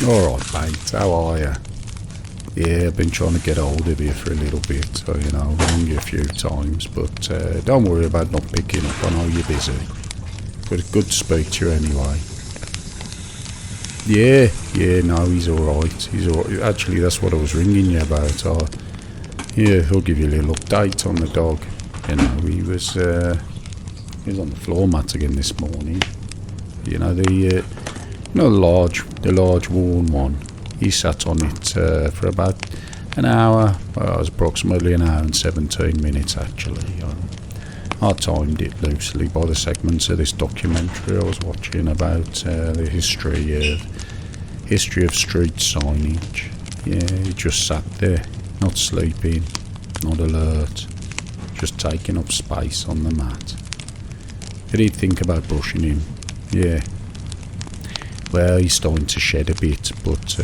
Alright, mate, how are you? Yeah, I've been trying to get hold of you for a little bit, so, I've rung you a few times, but don't worry about not picking up, I know you're busy. But it's good to speak to you anyway. Yeah, no, he's alright. Actually, that's what I was ringing you about. I'll give you a little update on the dog. He was on the floor mat again this morning. The large worn one. He sat on it for about an hour. Well, it was approximately an hour and 17 minutes actually. I timed it loosely by the segments of this documentary I was watching about the history of street signage. Yeah, he just sat there, not sleeping, not alert, just taking up space on the mat. I did think about brushing him. Yeah. Well, he's starting to shed a bit, but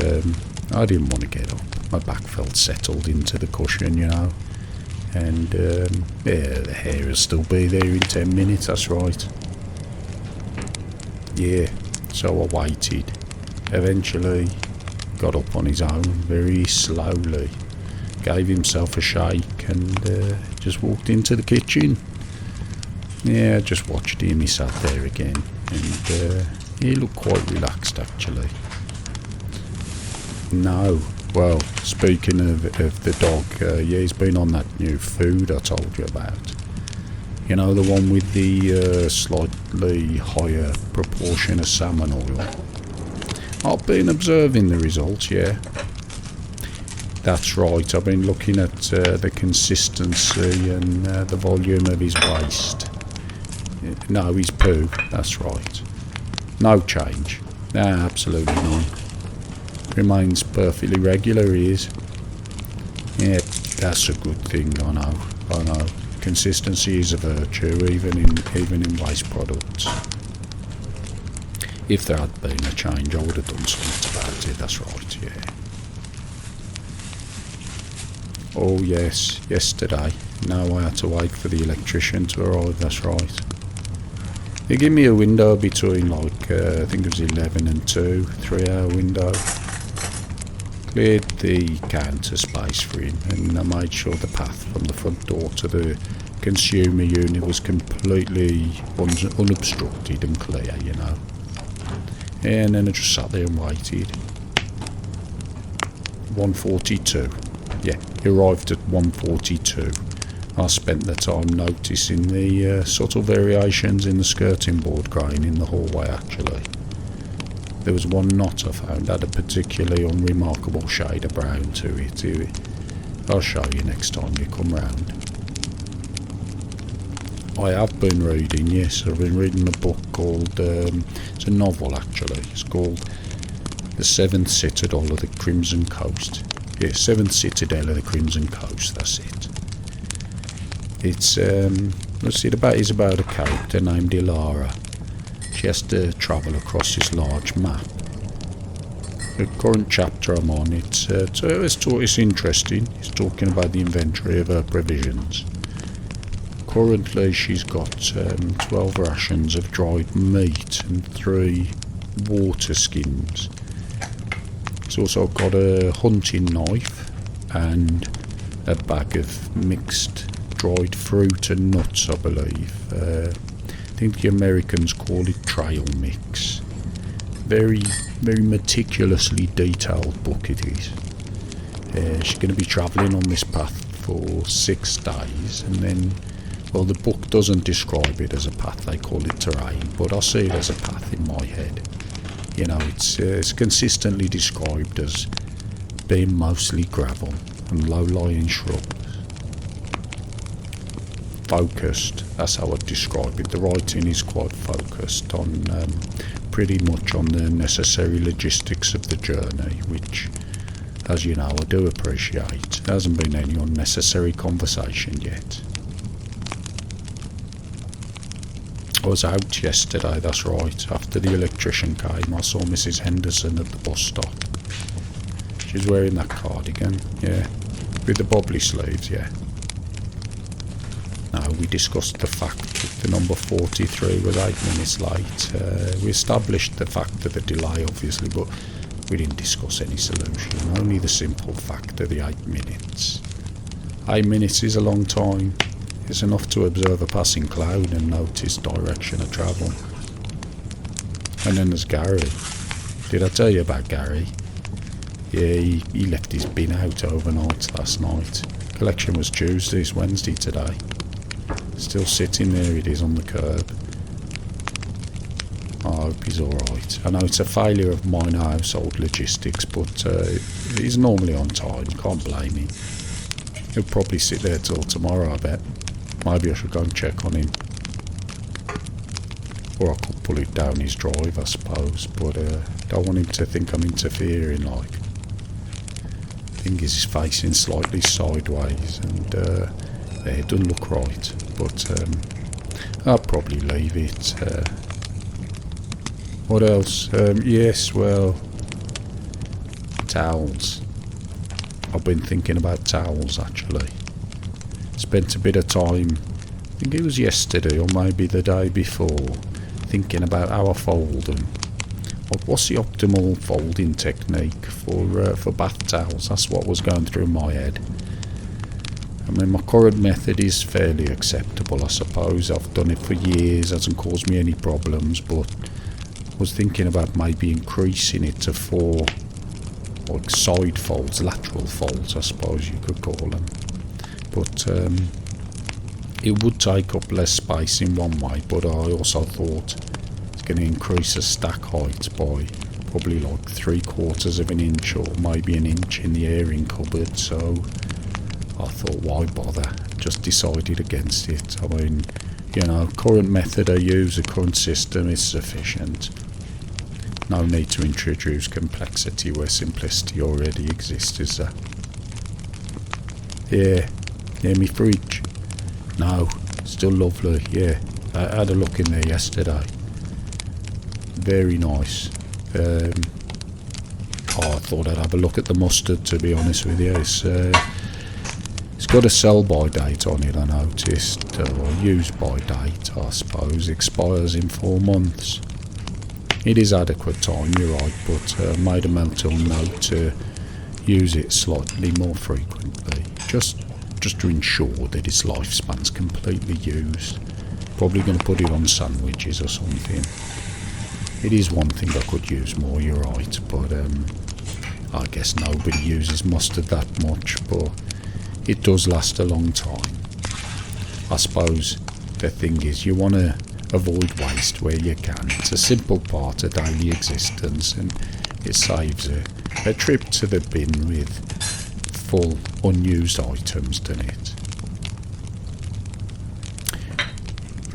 I didn't want to get up. My back felt settled into the cushion, and the hair will still be there in 10 minutes, that's right. Yeah, so I waited. Eventually got up on his own very slowly, gave himself a shake and just walked into the kitchen. Yeah, I just watched him. He sat there again and he looked quite relaxed actually. No, well, speaking of the dog, he's been on that new food I told you about. The one with the slightly higher proportion of salmon oil. I've been observing the results, yeah. That's right, I've been looking at the consistency and the volume of his waste. No, his poo, that's right. No change. No, absolutely none. Remains perfectly regular, he is. Yeah, that's a good thing, I know. Consistency is a virtue, even in waste products. If there had been a change, I would have done something about it, that's right, yeah. Oh yes, yesterday. No, I had to wait for the electrician to arrive, that's right. They give me a window between I think it was 11 and 2, 3-hour window. Cleared the counter space for him and I made sure the path from the front door to the consumer unit was completely unobstructed and clear, And then I just sat there and waited. 1:42. Yeah, he arrived at 1:42. I spent the time noticing the subtle variations in the skirting board grain in the hallway actually. There was one knot I found had a particularly unremarkable shade of brown to it. I'll show you next time you come round. I have been reading, yes, I've been reading a book called, it's a novel actually, it's called The Seventh Citadel of the Crimson Coast. Yeah, Seventh Citadel of the Crimson Coast, that's it. It's about a character named Ilara. She has to travel across this large map. The current chapter I'm on, it's interesting. It's talking about the inventory of her provisions. Currently she's got 12 rations of dried meat and 3 water skins. She's also got a hunting knife and a bag of mixed dried fruit and nuts, I believe. I think the Americans call it trail mix. Very, very meticulously detailed book it is. She's going to be travelling on this path for 6 days, and then, well, the book doesn't describe it as a path, they call it terrain, but I see it as a path in my head. It's consistently described as being mostly gravel and low-lying shrubs. Focused, that's how I'd describe it. The writing is quite focused on pretty much on the necessary logistics of the journey, which, as you know, I do appreciate. There hasn't been any unnecessary conversation yet. I was out yesterday, that's right. After the electrician came, I saw Mrs. Henderson at the bus stop. She was wearing that cardigan, yeah, with the bobbly sleeves, yeah. Now, we discussed the fact that the number 43 was 8 minutes late. We established the fact of the delay, obviously, but We didn't discuss any solution, only the simple fact of the 8 minutes. 8 minutes is a long time. It's enough to observe a passing cloud and notice direction of travel. And then there's Gary. Did I tell you about Gary? Yeah, he left his bin out overnight last night. Collection was Tuesday, it's Wednesday today. Still sitting there it is on the curb. I hope he's alright. I know it's a failure of minor household logistics, but he's normally on time, can't blame him. He'll probably sit there till tomorrow, I bet. Maybe I should go and check on him. Or I could pull it down his drive, I suppose, but don't want him to think I'm interfering, like. Thing is, he's facing slightly sideways, and it doesn't look right, but I'll probably leave it. What else? Yes, well, towels. I've been thinking about towels, actually. Spent a bit of time, I think it was yesterday or maybe the day before, thinking about how I fold them. What's the optimal folding technique for bath towels? That's what was going through my head. I mean, my current method is fairly acceptable, I suppose. I've done it for years, hasn't caused me any problems, but I was thinking about maybe increasing it to 4 like side folds, lateral folds, I suppose you could call them. But it would take up less space in one way, but I also thought it's going to increase the stack height by probably like 3/4 of an inch or maybe an inch in the airing cupboard, so I thought, why bother? Just decided against it. I mean, you know, current method I use, the current system is sufficient. No need to introduce complexity where simplicity already exists, is there? Yeah, me fridge. No, still lovely, yeah. I had a look in there yesterday. Very nice. I thought I'd have a look at the mustard, to be honest with you. It's got a sell-by date on it, I noticed, or use-by date, I suppose. Expires in 4 months. It is adequate time, you're right, but made a mental note to use it slightly more frequently, just to ensure that its lifespan's completely used. Probably going to put it on sandwiches or something. It is one thing I could use more, you're right, but I guess nobody uses mustard that much, but it does last a long time. I suppose the thing is, you want to avoid waste where you can. It's a simple part of daily existence, and it saves a trip to the bin with full unused items, doesn't it?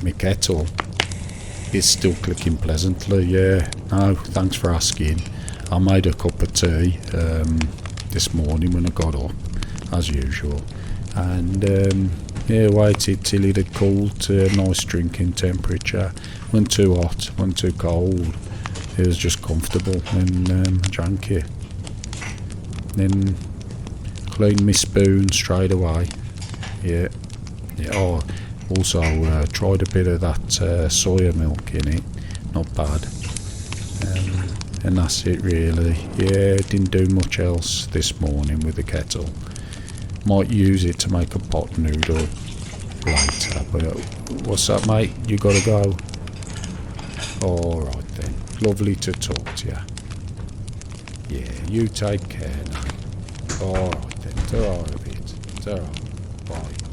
My kettle is still clicking pleasantly, yeah. No, thanks for asking. I made a cup of tea this morning when I got up, as usual, and waited till it had cooled to a nice drinking temperature. Wasn't too hot, wasn't too cold. It was just comfortable, and drank it. Then cleaned my spoon straight away. Yeah. Oh, also tried a bit of that soya milk in it. Not bad. And that's it really. Yeah, didn't do much else this morning with the kettle. Might use it to make a pot noodle later, but what's that, mate? You gotta go? Alright then. Lovely to talk to you. Yeah, you take care now. Alright then. Ta-ra a bit. Ta-ra. Bye.